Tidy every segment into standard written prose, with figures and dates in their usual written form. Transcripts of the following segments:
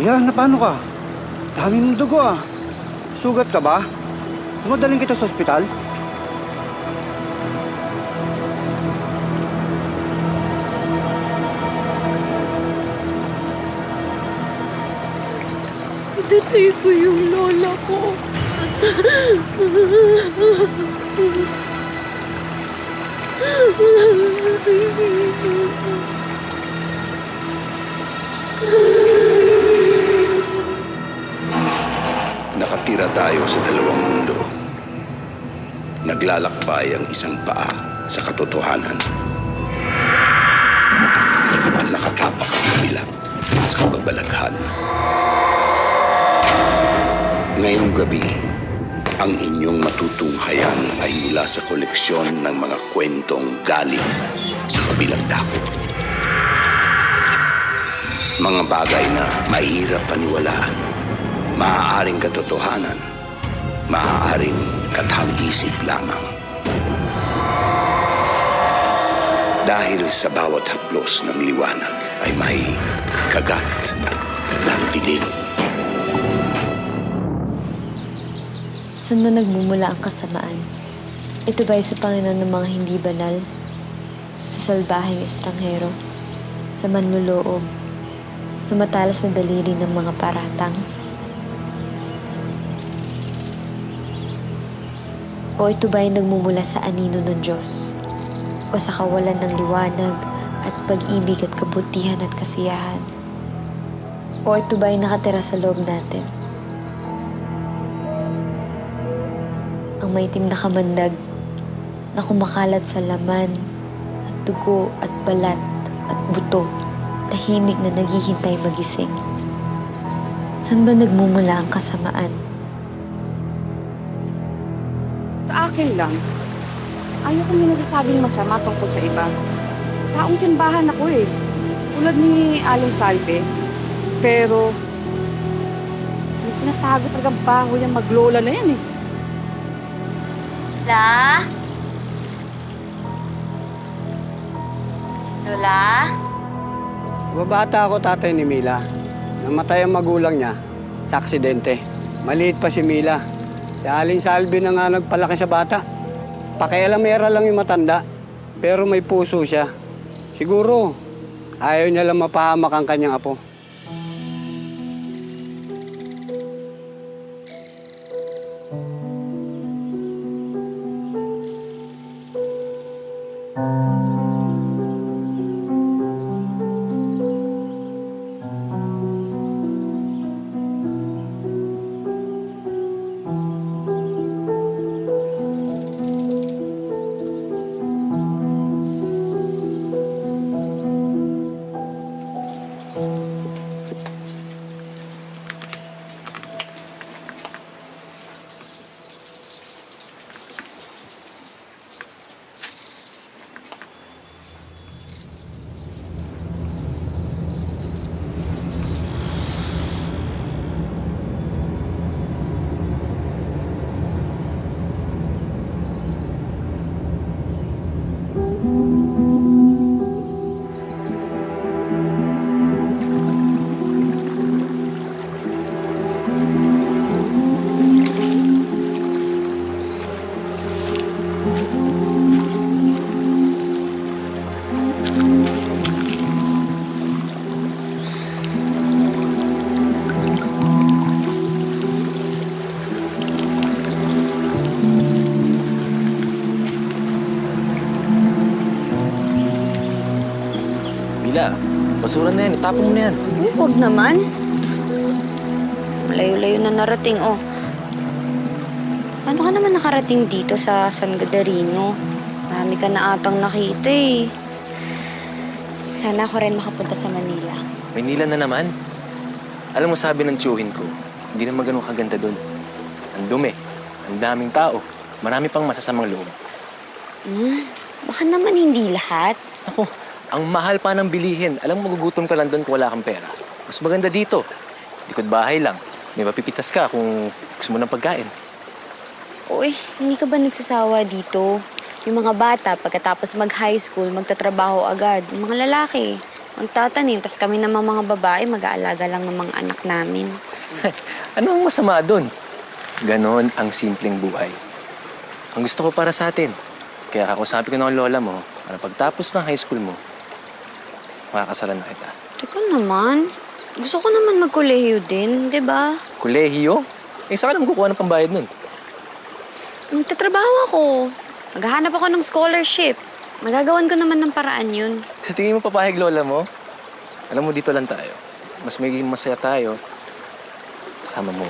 Yan, na paano ka? Dami mong dugo ah. Sugat ka ba? Sumadaling kita sa ospital? Itatay ko yung lola ko. Nakatira tayo sa dalawang mundo. Naglalakbay ang isang paa sa katotohanan. At nakatapak ang kabila sa kababalaghan. Ngayong gabi, ang inyong matutunghayan ay mula sa koleksyon ng mga kwentong galing sa kabilang dako. Mga bagay na mahirap paniwalaan, maaaring katotohanan, maaaring kathang-isip lamang. Dahil sa bawat haplos ng liwanag ay may kagat ng dilim. Saan ba nagmumula ang kasamaan? Ito ba ay sa Panginoon ng mga hindi banal? Sa salbaheng estranghero? Sa manluloob? Sa matalas na daliri ng mga paratang? O ito ba ay nagmumula sa anino ng Diyos? O sa kawalan ng liwanag at pag-ibig at kabutihan at kasiyahan? O ito ba ay nakatira sa loob natin? Ang maitim na kamandag na kumakalat sa laman at dugo at balat at buto, tahimik na naghihintay magising. Saan ba nagmumula ang kasamaan? Sa akin lang, ayaw ko may nagsasabing masama tungkol sa iba. Taong simbahan ako eh. Tulad ni Aling Salve. Pero, may tinatago talagang baho yung maglola na yan eh. Lola? Lola? Babata ako, tatay ni Mila. Namatay ang magulang niya sa aksidente. Maliit pa si Mila. Si Aling Salvi na nga nagpalaki sa bata. Pakialamera lang yung matanda, pero may puso siya. Siguro, ayaw niya lang mapahamak ang kanyang apo. Mila, basura na yan. Itapon mo na yan. Huwag naman. Malayo-layo na narating, oh. Paano ka naman nakarating dito sa San Gadarino? Marami ka na atang nakita eh. Sana ako rin makapunta sa Manila. Manila na naman. Alam mo, sabi ng tiyuhin ko, hindi naman ganun kaganda doon. Ang dumi, ang daming tao, marami pang masasamang loob. Baka naman hindi lahat. Ako, ang mahal pa ng bilihin. Alam mo, magugutom ka lang doon kung wala kang pera. Mas maganda dito. Likod bahay lang. May mapipitas ka kung gusto mo ng pagkain. Uy, hindi ka ba nagsasawa dito? Yung mga bata, pagkatapos mag-high school, magtatrabaho agad. Yung mga lalaki, magtatanim, tas kami namang mga babae, mag-aalaga lang ng mga anak namin. Ano ang masama dun? Ganon ang simpleng buhay. Ang gusto ko para sa atin. Kaya kakusapin ko ng lola mo, para pagtapos ng high school mo, makakasalan na kita. Teka naman, gusto ko naman magkolehiyo din, di ba? Kolehiyo? Eh, saan ka naman kukuha ng pambayad nun? Magtatrabaho ako. Maghahanap ako ng scholarship. Magagawan ko naman ng paraan yun. Sa tingin mo papahig lola mo? Alam mo, dito lang tayo. Mas magiging masaya tayo. Kasama mo.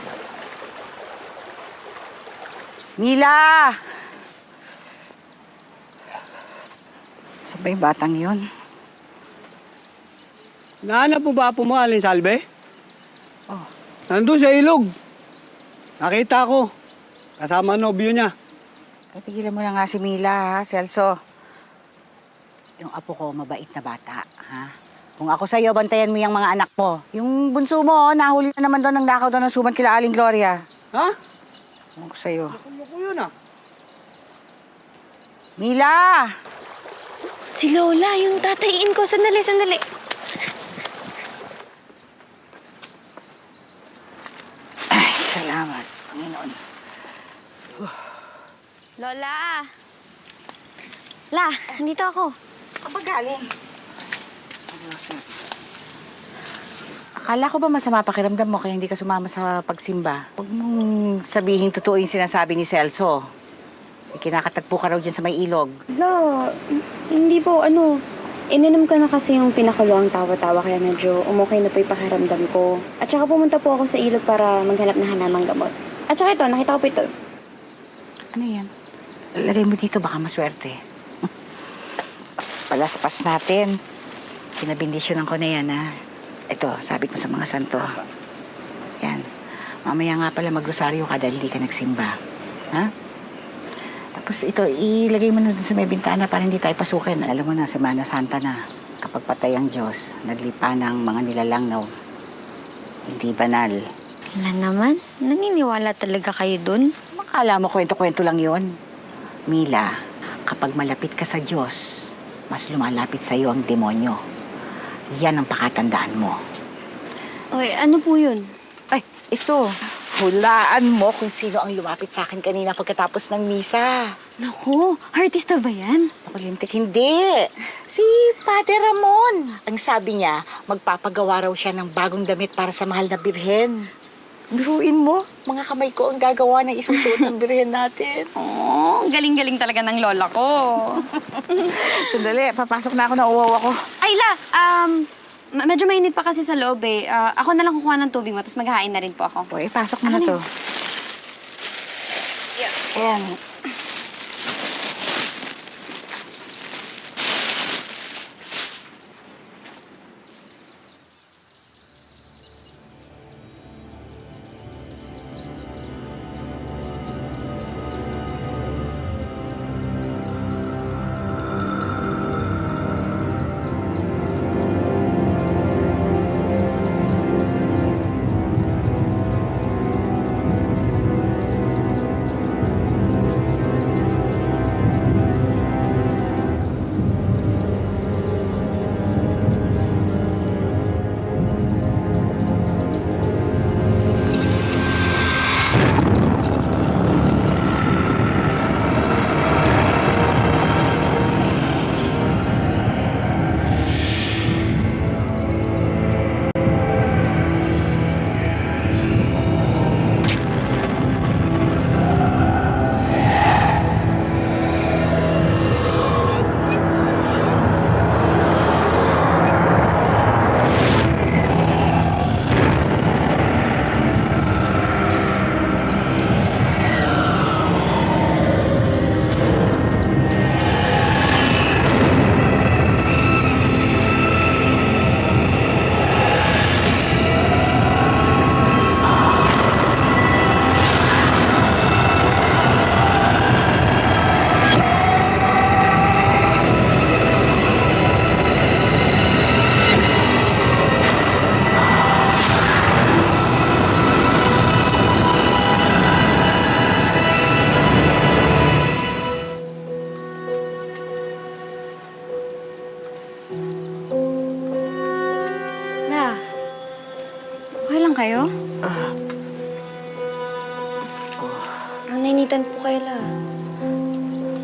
Mila! Saan ba yung batang yun? Nahanap mo ba apo mo, Aling Salve? Oh. Nandun sa ilog. Nakita ko. Kasama ang nobyo niya. Ay, tigilan mo na nga si Mila, ha, Celso. Yung apo ko, mabait na bata, ha? Kung ako sa'yo, bantayan mo yung mga anak mo. Yung bunso mo, nahuli na naman doon ng nakaw doon ng suman kila Aling Gloria. Ha? Kung ako sa'yo. Kumuko yun ah. Mila! Si Lola, yung tatayin ko. Sandali, sandali. Ay, salamat, Panginoon. Lola! La, andito ako. Kapag galing? Akala ko ba masama pakiramdam mo kaya hindi ka sumama sa pagsimba? Huwag mong sabihin totoo yung sinasabi ni Celso. Kinakatagpo ka raw dyan sa may ilog. La, hindi po, ininom ka na kasi yung pinakaluang tawa-tawa kaya medyo umokay na po yung pakiramdam ko. At saka pumunta po ako sa ilog para maghanap na hanamang gamot. At saka ito, nakita ko po ito. Ano yan? Lagay mo dito, baka maswerte. Palaspas natin. Kinabindisyonan ko na yan, ha? Ito, sabi ko sa mga santo. Yan. Mamaya nga pala magrosaryo ka dahil hindi ka nagsimba. Ha? Tapos ito, ilagay mo na dun sa may bintana para hindi tayo pasukin. Alam mo na, Semana Santa na. Kapag patay ang Diyos, naglipa ng mga nilalang na hindi banal. Wala naman, naniniwala talaga kayo dun? Makala mo kwento-kwento lang yon. Mila, kapag malapit ka sa Diyos, mas lumalapit sa iyo ang demonyo. Yan ang pakatandaan mo. Oy, ano po yun? Ay, ito. Hulaan mo kung sino ang lumapit sa akin kanina pagkatapos ng misa. Naku, artista ba yan? Ako, Lintik, hindi. Si Padre Ramon. Ang sabi niya, magpapagawa raw siya ng bagong damit para sa mahal na birhen. Biruin mo, mga kamay ko ang gagawa ng isang suot ng birhen natin. Oh, galing-galing talaga ng lola ko. Sandali, papasok na ako na uwaw ako. Ay, La, medyo mainit pa kasi sa loob eh. Ako na lang kukuha ng tubig mo, tapos maghahain na rin po ako. Okay, pasok mo na to. Ayan.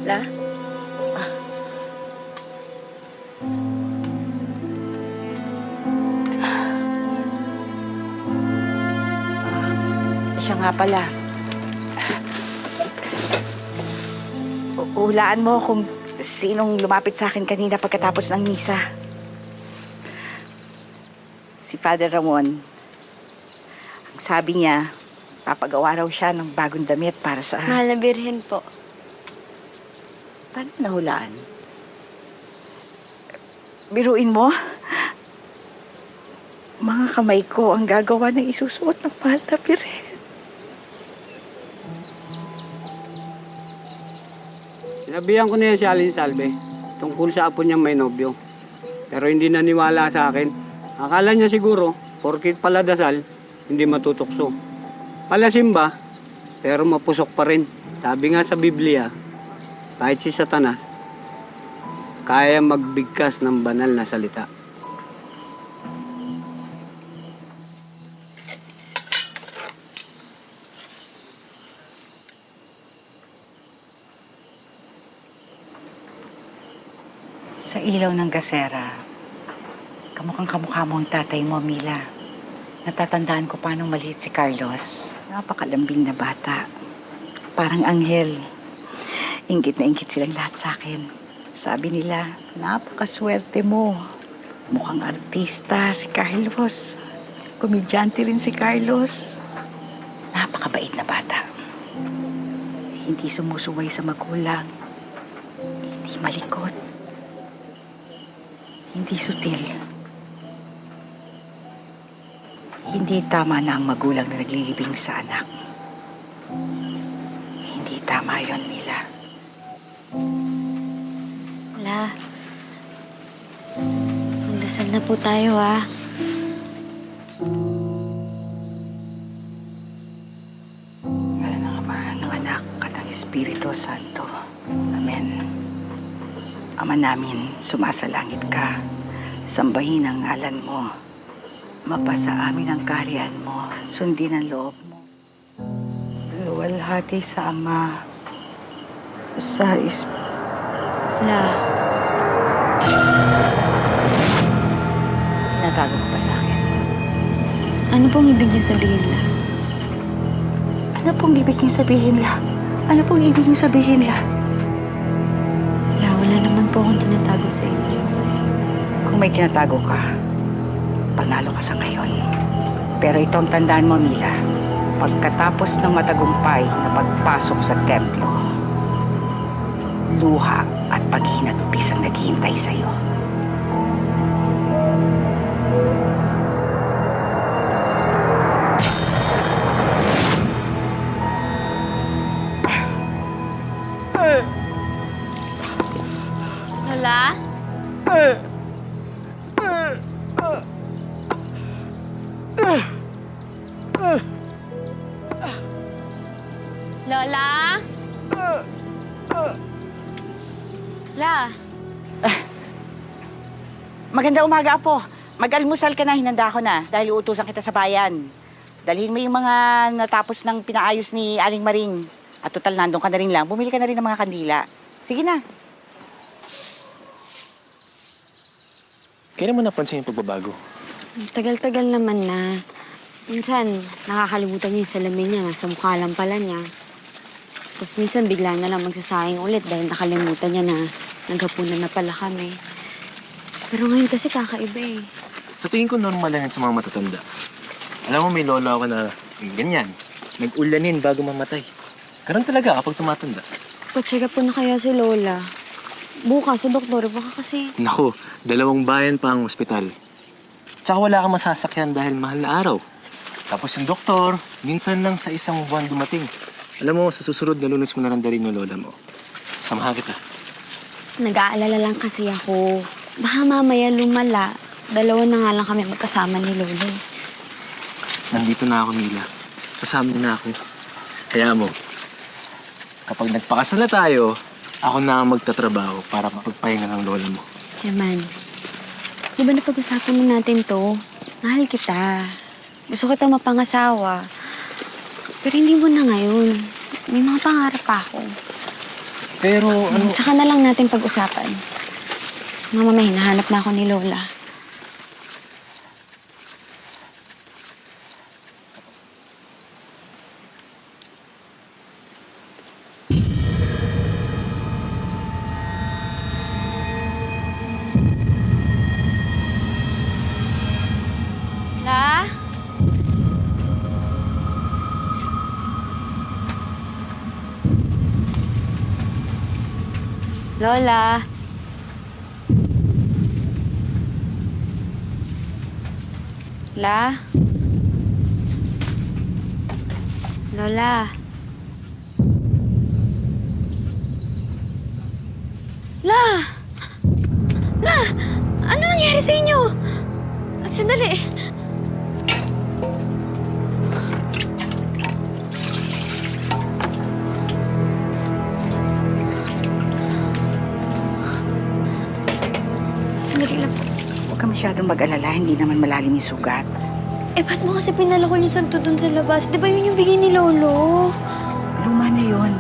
La? Siya nga pala. Hulaan mo kung sinong lumapit sa akin kanina pagkatapos ng misa. Si Father Ramon. Ang sabi niya, papagawa raw siya ng bagong damit para sa... Mahal na birhen po. Paano nahulaan? Biruin mo? Mga kamay ko ang gagawa ng isusuot ng mahal na birhen. Sinabihan ko na yan si Aling Salve tungkol sa apo niyang may nobyo. Pero hindi naniwala sa akin. Akala niya siguro, porkit pala dasal, hindi matutukso. Palasimba, pero mapusok pa rin. Sabi nga sa Biblia, kahit si Satanas, kaya magbigkas ng banal na salita. Sa ilaw ng gasera, kamukhang kamukha mo ang tatay mo, Mila. Natatandaan ko pa nung maliit si Carlos. Napakalambing na bata. Parang anghel. Ingit na ingit silang lahat sa akin. Sabi nila, napakaswerte mo. Mukhang artista si Carlos. Komedyante rin si Carlos. Napakabait na bata. Hindi sumusuway sa magulang. Hindi malikot. Hindi sutil. Hindi tama na ang magulang na naglilibing sa anak. Hindi tama yon, Mila. La, magdasal na po tayo, ha? Ngalan ng Ama, ng Anak, at ng Espiritu Santo. Amen. Ama namin, sumasalangit ka. Sambahin ang ngalan mo. Mapasa amin ang kaharian mo. Sundin ang loob mo. Luwalhati sa Ama, sa La, Tinatago ko pa sa akin. ano pong ibig niyo sabihin, La? Ano pong ibig niyo sabihin, La? Ano pong ibig niyo sabihin, La? La, wala naman po akong tinatago sa inyo. Kung may kinatago ka, panalo ka sa ngayon. Pero ito ang tandaan mo, Mila. Pagkatapos ng matagumpay na pagpasok sa templo, luha at paghinagpis ang naghihintay sa'yo. Lola? Lola? La, Maganda umaga, Apo. Mag-almusal ka na, hinanda ko na dahil uutusan kita sa bayan. Dalhin mo yung mga natapos ng pinaayos ni Aling Maring. At total, nandun ka na rin lang. Bumili ka na rin ng mga kandila. Sige na. Kailan mo napansin yung pagbabago? tagal-tagal naman na. Minsan, nakakalimutan niya yung salamin niya. Nasa mukha lang pala niya. Tapos minsan bigla na lang magsasayang ulit dahil nakalimutan niya na naghapunan na pala kami. Pero ngayon kasi kakaiba eh. Sa tingin ko normal lang yan sa mga matatanda. Alam mo, may lola ako na ganyan. Nag-ulanin bago mamatay. Karan talaga kapag tumatanda. Pa-check up ko na kaya si Lola. Bukas sa doktor, baka kasi... Naku, 2 bayan pa ang ospital. Tsaka wala kang masasakyan dahil mahal na araw. Tapos yung doktor, minsan lang sa 1 buwan dumating. Alam mo, sa susunod na Lunes mo narandarin yung lola mo. Samahan kita. Nag-aalala lang kasi ako. Baka mamaya lumala. 2 na nga lang kami magkasama ni Lolo. Nandito na ako, Mila. Kasama na ako. Kaya mo, kapag nagpakasal na tayo, ako na ang magtatrabaho para mapagpahinga ng lola mo. Herman, di ba napag-usapan na natin to? Mahal kita. Gusto kita mapangasawa. Pero hindi mo na ngayon. May mga pangarap pa ako. Pero ano... Tsaka na lang natin pag-usapan. Mama, may hinahanap na ako ni Lola. La? Lola? La? Lola? La? La? Ano nangyari sa inyo? Sandali. Sandali lang po. Huwag ka masyadong mag-alala, hindi naman malalim yung sugat. Eh, ba't mo kasi pinalakol yung santo dun sa labas? Di ba yun yung bigay ni Lolo? Luma na yun.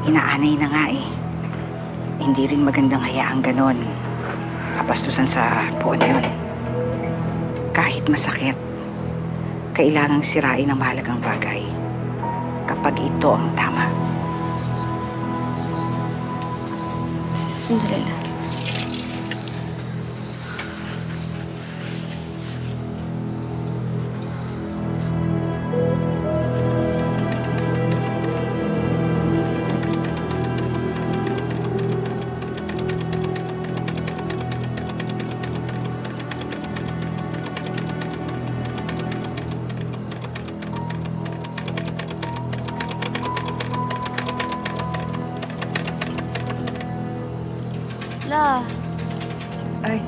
Inaanay na nga eh. Hindi rin magandang hayaang ganon. Kapastusan sa puon yun. Kahit masakit, kailangang sirain ang mahalagang bagay kapag ito ang tama. Sandali lang. La, Ay,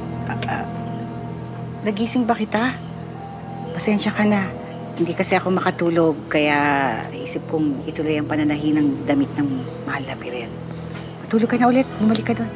nagising ba kita? Pasensya ka na. Hindi kasi ako makatulog, kaya naisip kong ituloy ang pananahi ng damit ng mahal na Pirel. Matulog ka na ulit, bumalik ka doon.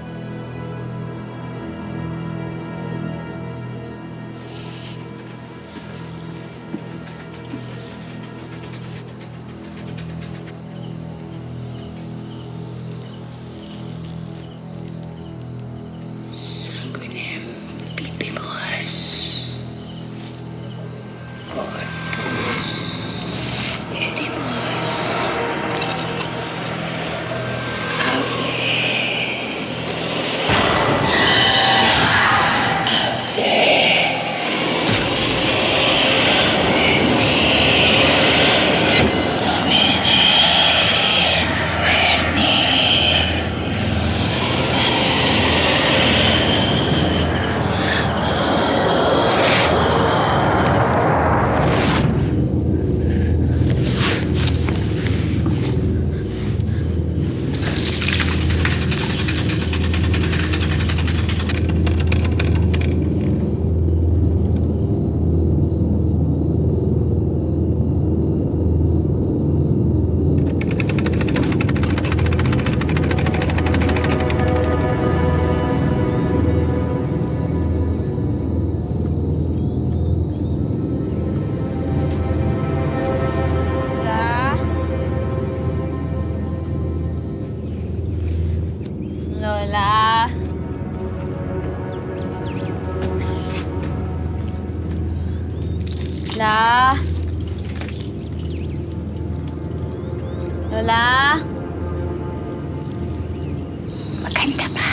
Lola. La. Lola. Maganda ba?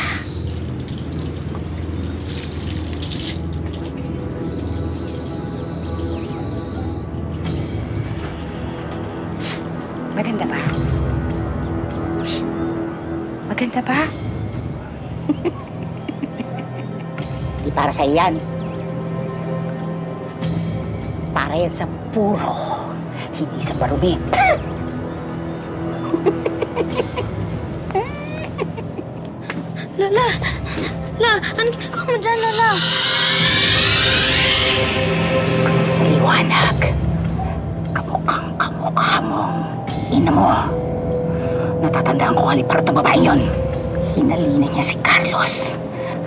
Maganda ba? Maganda ba? Di para sa iyan. Para yan sa puro, hindi sa marumi. Lola! La! Anong ginagawa mo dyan, Lola? Sa liwanag, kamukhang kamukha mong ina mo. Natatandaan ko haliparot ng babaeng yon. Hinalina niya si Carlos.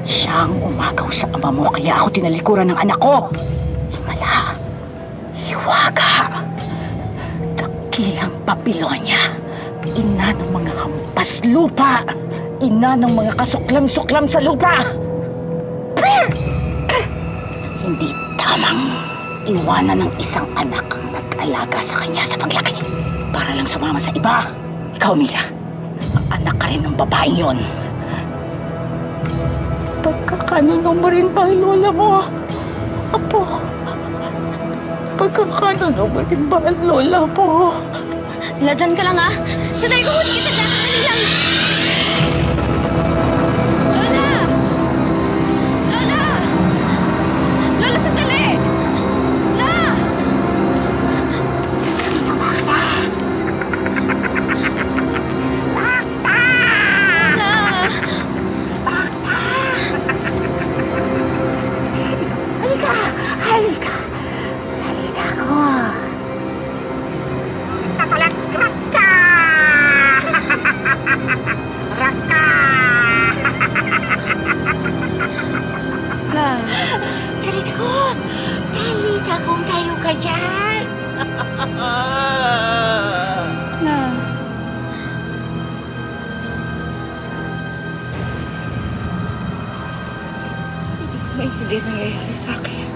Siya ang umagaw sa ama mo, kaya ako tinalikuran ng anak ko. Himala, hiwaga, dakilang Babilonya, Ina ng mga hampas lupa! Ina ng mga kasuklam-suklam sa lupa! Hindi tamang iwanan ng isang anak ang nag-alaga sa kanya sa paglaki para lang sumama sa iba. Ikaw, Mila, ang anak ka rin ng babaeng yon. Pagkakanuno mo rin ba, lola mo? Apo, pagkakanuno mo rin ba, lola mo? La, dyan ka lang ah. Sanay ko, huli kita dyan. Dali lang. Lola! Lola! Lola, sandali! La! Lola! Halika! Halika! Halika ko! Tapalat! Raka! Raka! La! Talita ko! Talita kong tayo ka dyan! La! Hindi nangyayari sa akin.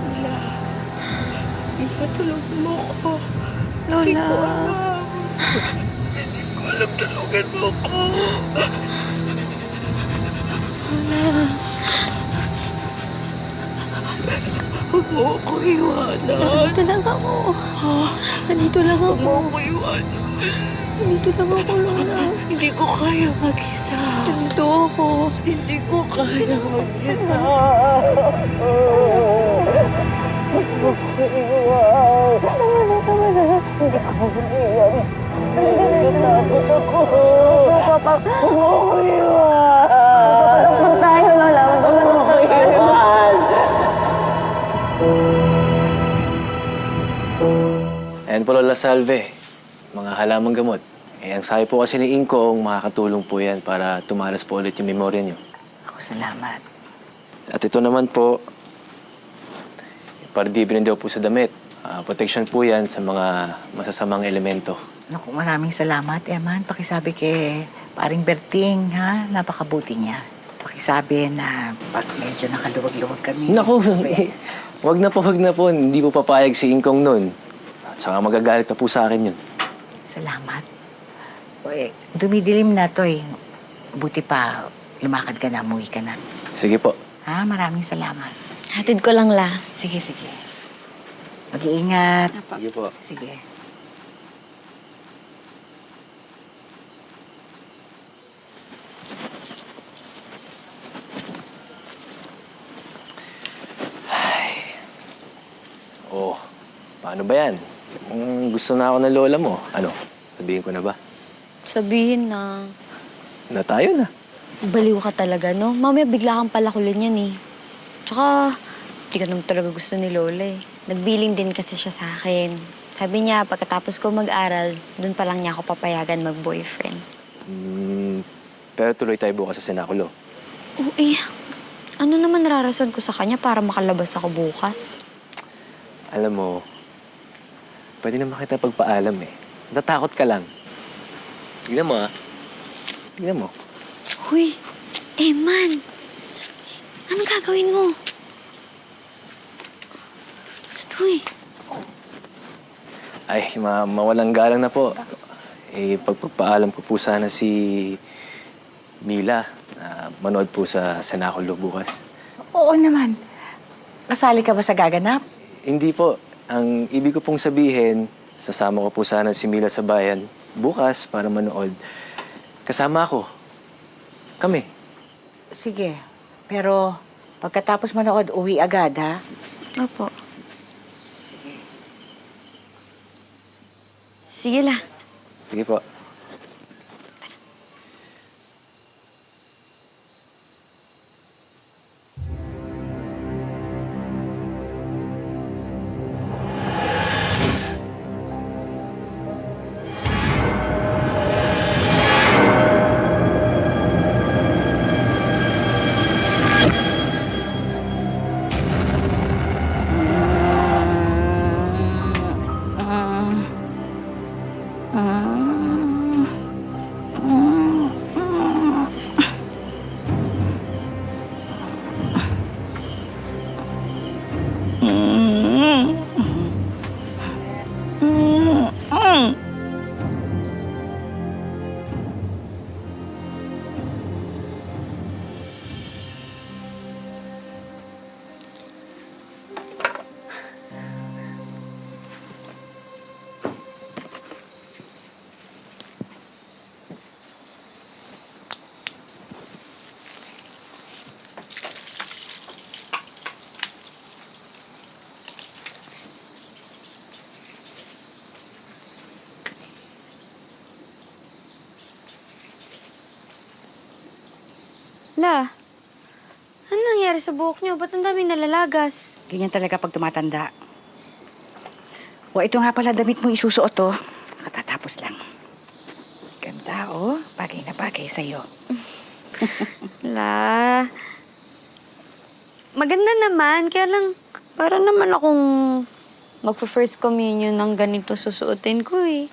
Wala. Ipatulog mo ko. Lola! Alam, tulungan mo ko. Huwag mo ako iwanan. Nandito lang ako. Nandito lang Huwag ako. mo ako iwanan. Nandito lang ako, Lola. Hindi ko kaya mag-isa. Nandito ako. Hindi ko kaya mag-isa. Ayan po, Lola Salve. Mga halamang gamot. Ang sabi po kasi ni Ingkong, makakatulong po yan para tumalas po ulit yung memorya niyo. Ako, salamat. At ito naman po, pardibinin daw po sa damit. Protection po yan sa mga masasamang elemento. Naku, maraming salamat, Eman. Pakisabi kay paring Berting, ha? Napakabuti niya. Pakisabi na pag medyo nakaluwag-luwag kami. Naku, wag na po. Hindi po papayag si Ingkong nun. Saka magagalit pa po sa akin yun. Salamat. Uy, dumidilim na to eh. Buti pa, lumakad ka na, umuwi ka na. Sige po. Ha? Maraming salamat. Hatid ko lang, La. Sige, sige. Mag-iingat. Sige po. Sige. Oh, paano ba yan? Kung gusto na ako ng lola mo, ano? Sabihin ko na ba? Sabihin na. Na tayo na. Baliw ka talaga, no? Mamaya bigla kang palakulin yan eh. Tsaka, di ka naman talaga gusto ni Lola eh. Nagbiling din kasi siya sa akin. Sabi niya, pagkatapos ko mag-aral, dun pa lang niya ako papayagan mag-boyfriend. Pero tuloy tayo bukas sa Sinakulo. Oo eh. Ano naman nararason ko sa kanya para makalabas ako bukas? Alam mo, pwede naman kita pagpaalam eh. Natatakot ka lang. Tignan mo ah. Tignan mo. Huy, Eman. Shh, anong gagawin mo? Shh, huy. Ay, mawalang galang na po. Pagpapaalam ko po sana si Mila na manood po sa Sinakulo bukas. Oo naman. Kasali ka ba sa gaganap? Hindi po. Ang ibig ko pong sabihin, sasama ko po sana si Mila sa bayan bukas para manood. Kasama ako. Kami. Sige. Pero pagkatapos manood, uwi agad, ha? Opo. Sige la. Sige po. La, ano nangyari sa buhok niyo? Ba't ang daming nalalagas? Ganyan talaga pag tumatanda. O, ito nga pala damit mo isusuot, oh. Katatapos lang. Ganda, oh. Bagay na bagay sa'yo. La, maganda naman. Kaya lang, para naman akong magpa-first communion ng ganito susuotin ko eh.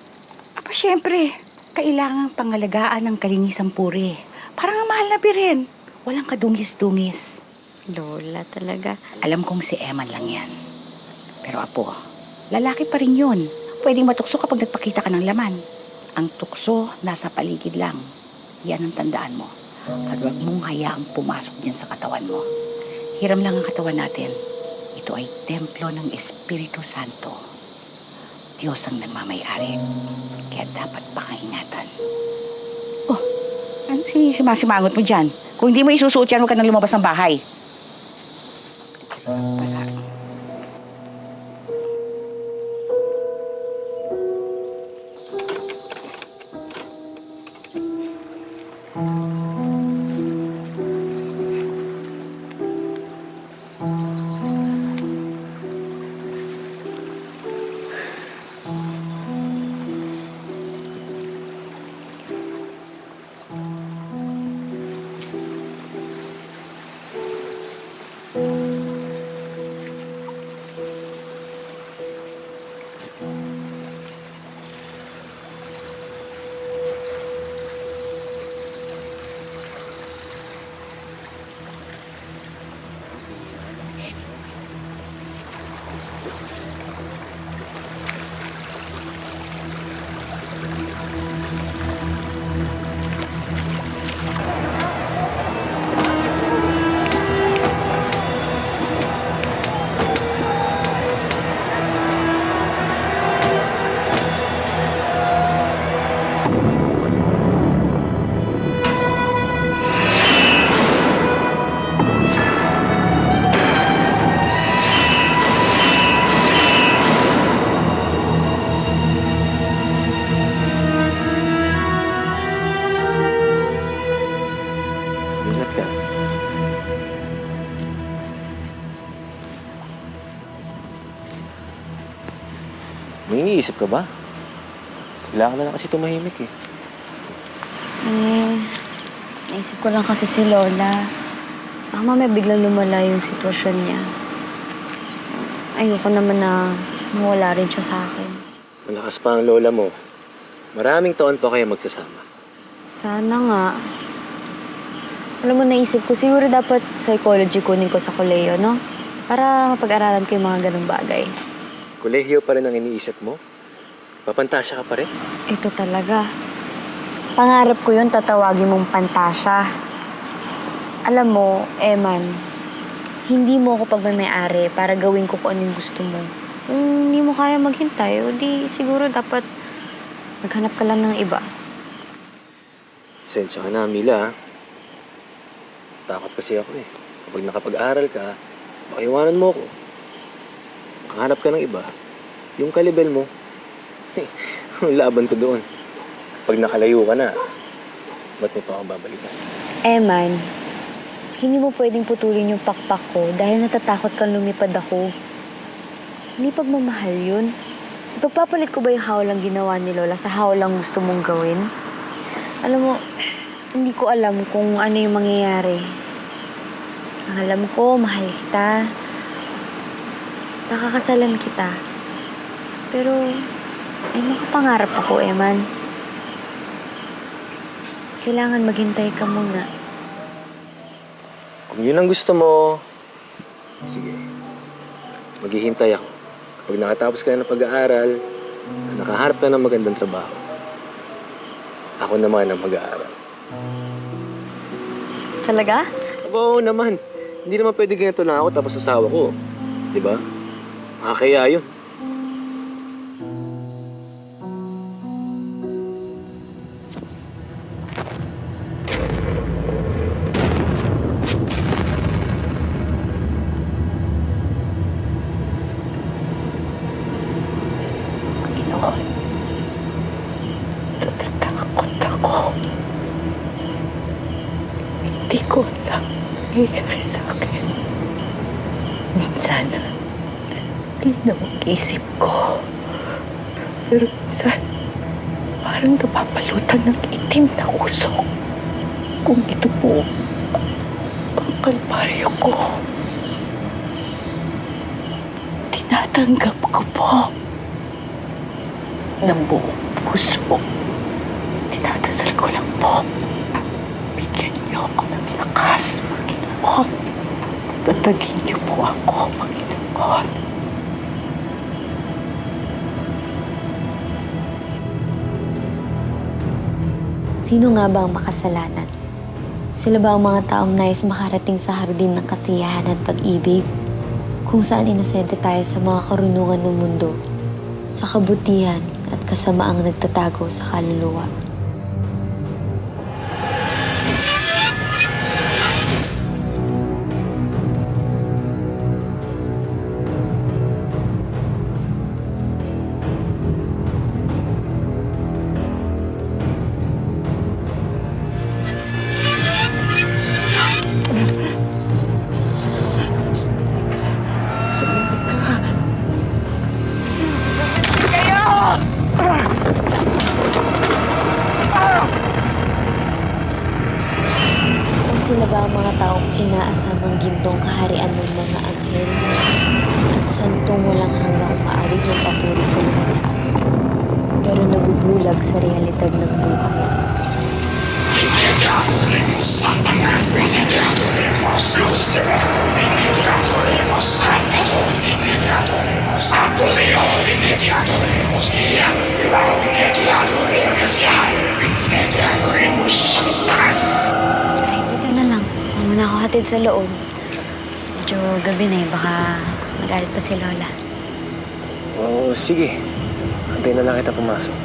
Aba, syempre. Kailangan pangalagaan ng kalinisang puri. Parang ang mahal na birin. Walang kadungis-dungis. Lola talaga. Alam kong si Eman lang yan. Pero apo, lalaki pa rin yun. Pwedeng matukso kapag nagpakita ka ng laman. Ang tukso nasa paligid lang. Yan ang tandaan mo. At huwag mong hayaang pumasok din sa katawan mo. Hiram lang ang katawan natin. Ito ay templo ng Espiritu Santo. Diyos ang nagmamayari. Kaya dapat pakaingatan. Oh, ano sinisimangot mo dyan? Kung hindi mo isusuot yan, huwag ka nang lumabas ng bahay. Pala. Ingat ka. May iniisip ka ba? Bigla ka na lang kasi tumahimik eh. Naisip ko lang kasi si Lola. Baka mamaya biglang lumala yung sitwasyon niya. Ayoko naman na mawala rin siya sa akin. Malakas pa ang lola mo. Maraming taon pa kayo magsasama. Sana nga. Alam mo, naisip ko, siguro dapat psychology kunin ko sa koleyo, no? Para mapag-aralan ko yung mga ganung bagay. Kolehiyo pa rin ang iniisip mo? Papantasya ka pa rin? Ito talaga. Pangarap ko yun, tatawagin mong pantasya. Alam mo, Eman, hindi mo ako pagmamayari para gawin ko kung ano yung gusto mo. Kung hindi mo kaya maghintay, o di siguro dapat maghanap ka lang ng iba. Sensya ka na, Mila. Takot kasi ako eh. Kapag nakapag-aral ka, baka iwanan mo ako. Makahanap ka ng iba. Yung kalibel mo, laban ko doon. Pag nakalayo ka na, ba't mo pa ako babalikan? Eman, hindi mo pwedeng putulin yung pakpak ko dahil natatakot kang lumipad ako. Hindi pagmamahal yun. Ipagpapalit ko ba yung hawlang ginawa ni Lola sa hawlang gusto mong gawin? Alam mo, hindi ko alam kung ano yung mangyayari. Ang alam ko, mahal kita. Nakakasalan kita. Pero, ay makapangarap ako, Eman. Kailangan maghintay ka muna. Kung yun ang gusto mo, sige. Maghihintay ako. Pag nakatapos ka na ng pag-aaral, nakaharap ka ng magandang trabaho, ako naman ang mag-aaral. Talaga? Oo naman. Hindi naman pwede ganito lang ako tapos asawa ko. Diba? Makakaya yun. Panginoon, natatakot ako. Hindi ko alam nangyayari sa akin. Minsan, linaw ang isip ko. Pero minsan, parang napapalutan ng itim na usok. Kung ito po ang kalbaryo ko, tinatanggap ko po ng buong puso. Tinadasal ko lang po. Bigyan niyo ako ng lakas, Panginoon. Tatagin niyo po ako, Panginoon. Sino nga ba ang makasalanan? Sila ba ang mga taong nais makarating sa hardin ng kasiyahan at pag-ibig? Kung saan inosente tayo sa mga karunungan ng mundo, sa kabutihan at kasamaang nagtatago sa kaluluwa. O sila ba ang mga taong inaasamang gintong kaharian ng mga anghel at santong walang hanggang umaawit ng papuri sa lumikha, pero nabubulag sa realidad ng buhay? Kahit dito na lang. Huwag mo na ako hatid sa loob. Medyo gabi na eh. Baka magalit pa si Lola. Oo, sige. Antayin na lang kita pumasok.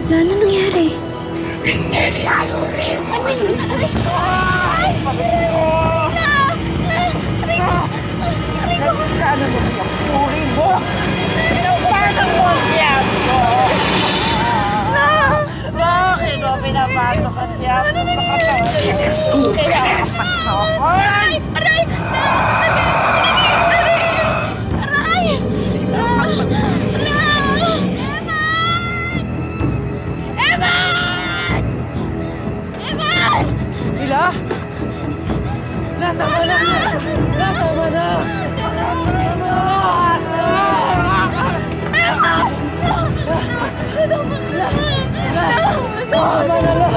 Wala na nangyari. Mila! La, tama na! La, tama na! Tama na, La!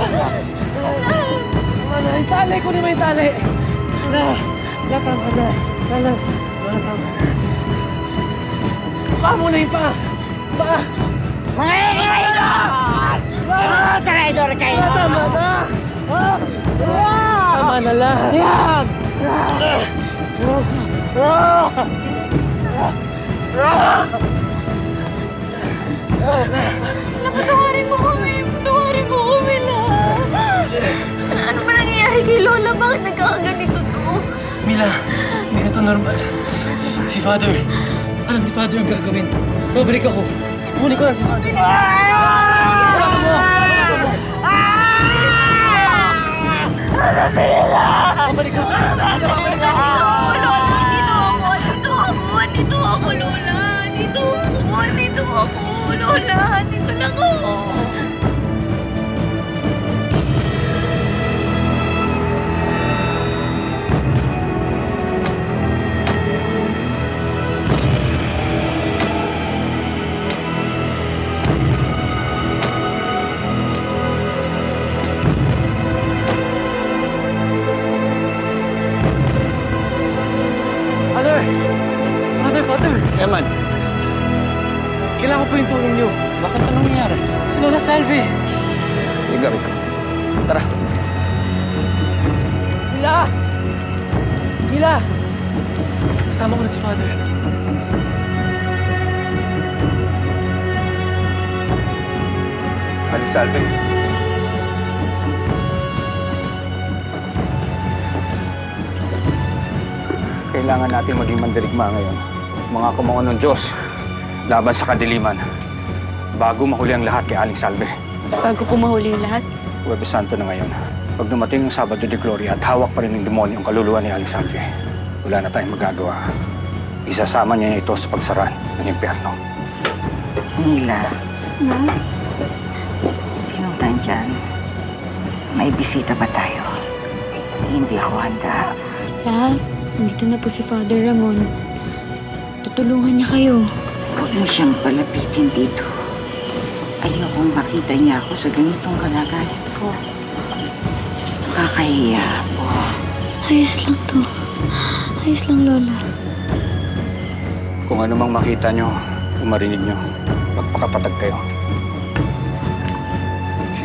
Tama na, yung tali! Kunin mo yung tali! La, tama na! La, tama na! Paa mo na yung paa! Paa! Mga traidor! Mga traidor kayo! La, tama na! Tama na, La! Patawarin mo kami. Patawarin mo kami na. Ano ba nangyayari kay Lola? Bakit nagkakaganito to? Mila, hindi ka to normal. Si Father, alam ni Father ang gagawin. Babalik ako. Huli ko lang si Father. Babalik ako. Dito ako, Lola. Dito ako. Lola, dito lang ako. Father! Eman, Kailangan ko po yung tulong niyo. bakit anong nangyari? Si Lola Salve. Ligaw ko. Tara. Mila! Mila! Kasama ko na si Father. Aling Salve. Kailangan natin maging mandirigma ngayon. Mga kumangon ng Diyos, laban sa kadiliman. Bago mahuli ang lahat kay Aling Salve. Bago ko mahuli yung lahat. Huwebes Santo na ngayon. Pag dumating ang Sabado de Gloria at hawak pa rin ng demonyo ang kaluluwa ni Aling Salve, wala na tayong magagawa. Isasama niya ito sa pagsara ng impyerno. Mila. Sino nandyan? May bisita ba tayo? Hindi ako handa. Pa, nandito na po si Father Ramon. Tutulungan niya kayo. Huwag mo siyang palapitin dito. Ayokong makita niya ako sa ganitong kalagayan ko. Nakakahiya po. Ayos lang to. Ayos lang, Lola. Kung ano mang makita nyo o marinig nyo, magpakapatag kayo.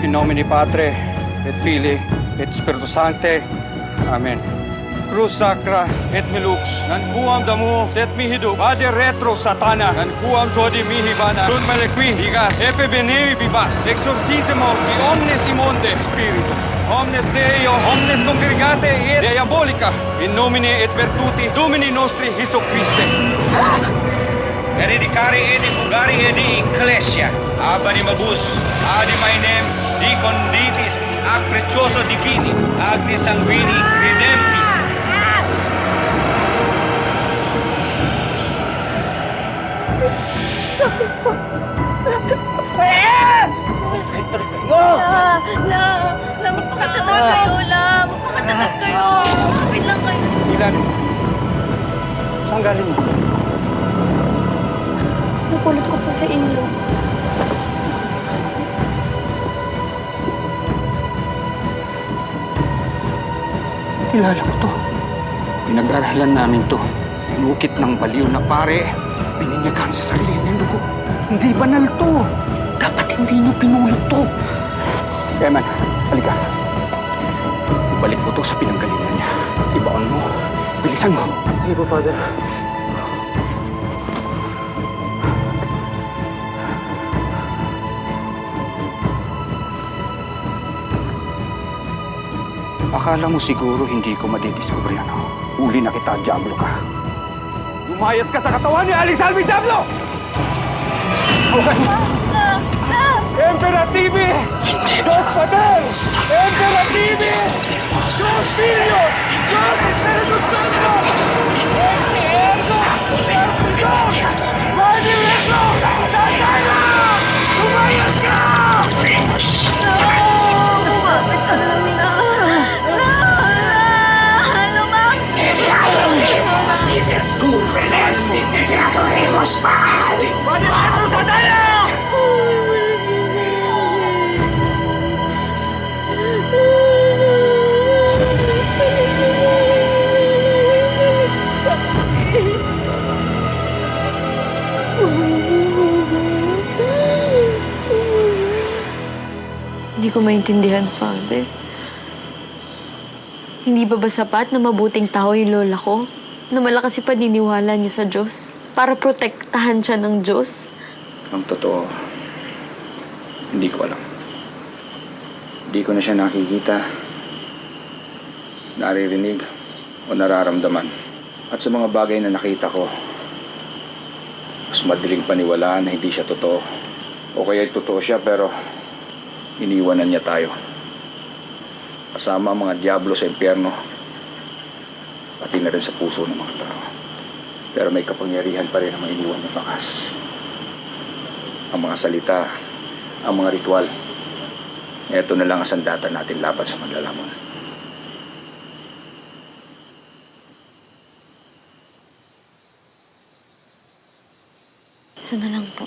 In nomine Patre, et Filii, et Spiritus Sancte. Amen. Cruz sacra et milux, nan kuam damu set mihidu, ade retro satana, nan kuam sodi mihibana, sun malequi, digas, epe benemi bibas, exorcisemos di omnes imonde spiritus, omnes Deo, omnes congregate et diabolica, in nomine et virtuti Domini nostri Jesu Christe. Eredicare edi fugari edi ecclesia, abani mabus, adi mainem, di conditis, ac precioso divini, agni sanguini redemptis. Magpakatatag kayo, La. Magpakatatag kayo. Kapit lang kayo. Ilan? Saan galing mo? Napulot ko po sa inyo. Kilala ko to. Pinag-aralan namin to. Inukit ng baliw na pare. Pininyagan sa sarili niyang dugo. Hindi banal to. Dapat hindi niyo pinulot to. Eman, halika. Ibalik mo to sa pinanggalingan niya. Ibaon mo. Bilisan mo. Sige po, Father. Akala mo siguro hindi ko madidiscover yan. Uli na kita, Diablo ka. Lumayas ka sa katawan ni Aling Salve, Diablo! Imperativi! Dios Pater! Imperativi! Dios Filio! Dios Espiritus Santo! Este ergo! Espiritus! Mani Retro! Santana! Lumayas ka! Lumapit ka lang, La. Mani Retro, Santana! Hindi ko maintindihan, Father. Hindi ba sapat na mabuting tao yung lola ko? Na malakas yung paniniwala niya sa Diyos? Para protektahan siya ng Diyos? Ang totoo, hindi ko alam. Hindi ko na siya nakikita, naririnig, o nararamdaman. At sa mga bagay na nakita ko, mas madaling paniwalaan na hindi siya totoo. O kaya totoo siya pero iniwanan niya tayo. Kasama ang mga diablo sa impyerno, pati na rin sa puso ng mga tao. Pero may kapangyarihan pa rin ang mga iniwan ng bakas. Ang mga salita, ang mga ritual. Ito na lang ang sandata natin laban sa manlalamon. Isa na lang po.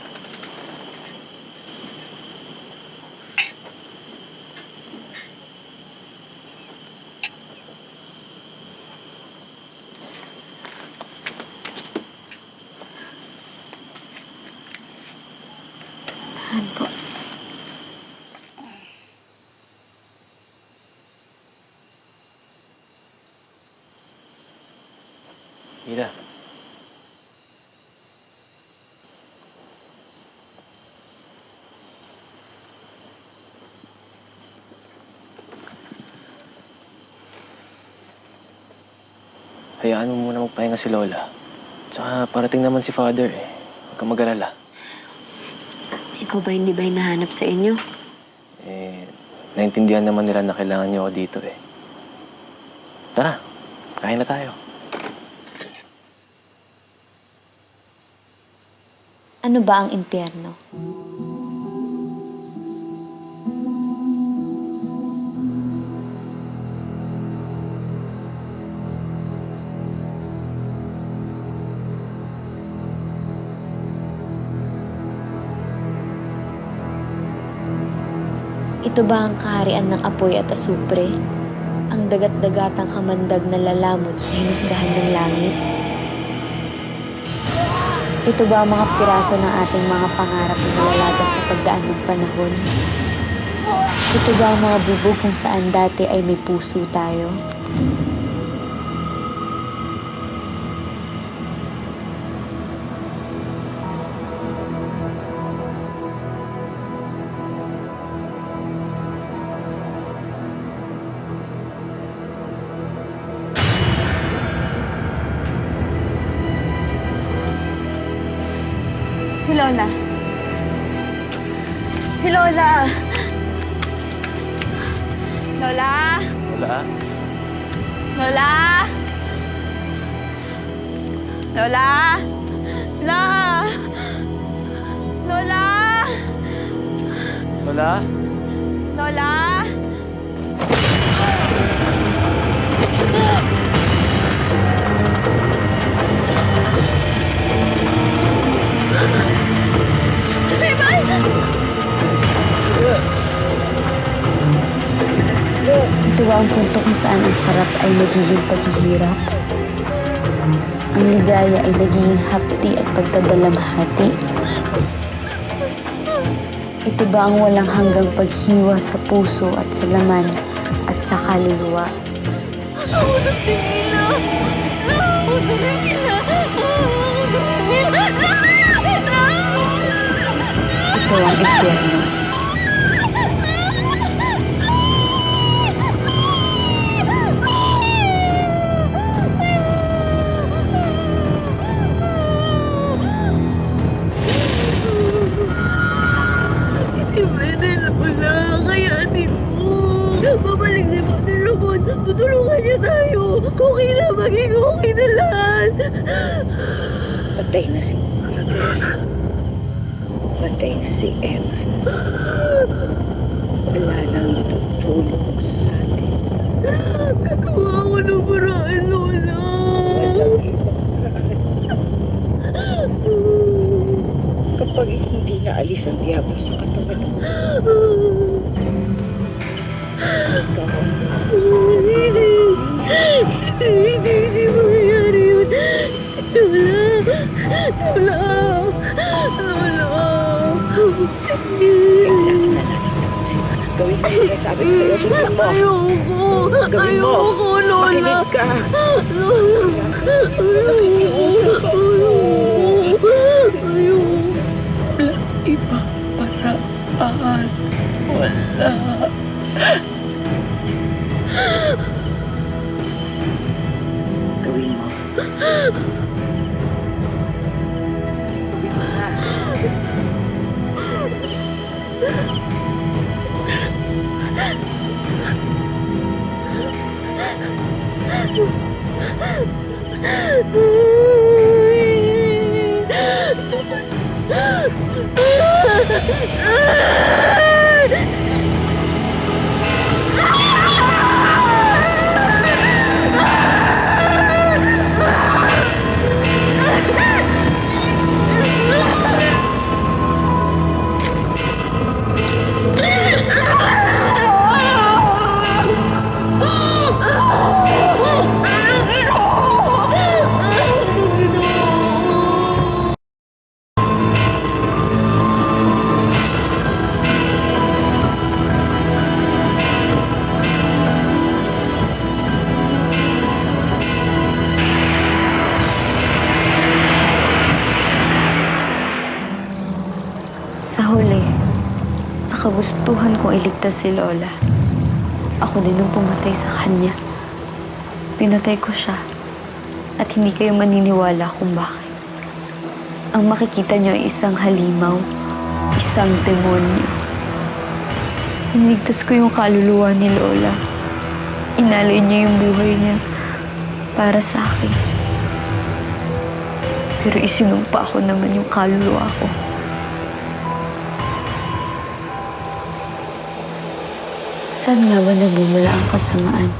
Saan po? Mila. Hayaan mo muna magpahinga si Lola. Tsaka parating naman si Father eh. Huwag kang mag-alala. Ikaw ba hindi ba hinahanap sa inyo? Naintindihan naman nila na kailangan niyo ako dito eh. Tara, kain na tayo. Ano ba ang impyerno? Ito ba ang kaharian ng apoy at asupre? Ang dagat-dagatang kamandag na lalamon sa hinusgahan ng langit? Ito ba ang mga piraso ng ating mga pangarap na nalalagas sa pagdaan ng panahon? Ito ba ang mga bubog kung saan dati ay may puso tayo? Si Lola. Si Lola! Lola! Lola? Lola! Lola! La! Lola! Lola? Lola! Ito ba ang punto kung saan ang sarap ay nagiging paghihirap? Ang ligaya ay nagiging hapti at pagdadalamhati? Ito ba ang walang hanggang paghiwa sa puso at sa laman at sa kaluluwa? Ito ang impyerno. Babalik si Father Ramon. Tutulungan niya tayo. Okay na, maging okay na lahat. Patay na si Peter. Patay na si Eman. Wala nang tutulong sa atin. Gagawa ko ng paraan, Lola. Kapag hindi naalis ang diablo sa katawan mo, ikaw ang Hindi mangyayari yun. Lola. Lola. kailangan na natin tapusin. Gawin mo sinasabi ko sa'yo. Sundan mo. Ayoko. Gawin mo. Ayoko, Lola. Makinig ka. Lola. Nakikiusap ako. Ayoko. Ibang paraan. Wala. Gawin mo. kagustuhan kong iligtas si Lola. Ako din ang pumatay sa kanya. Pinatay ko siya. At hindi kayo maniniwala kung bakit. Ang makikita niyo ay isang halimaw, isang demonyo. Iniligtas ko yung kaluluwa ni Lola. Inalay niya yung buhay niya para sa akin. Pero isinumpa ko naman yung kaluluwa ko. Saan nga ba nagmumula ang kasamaan?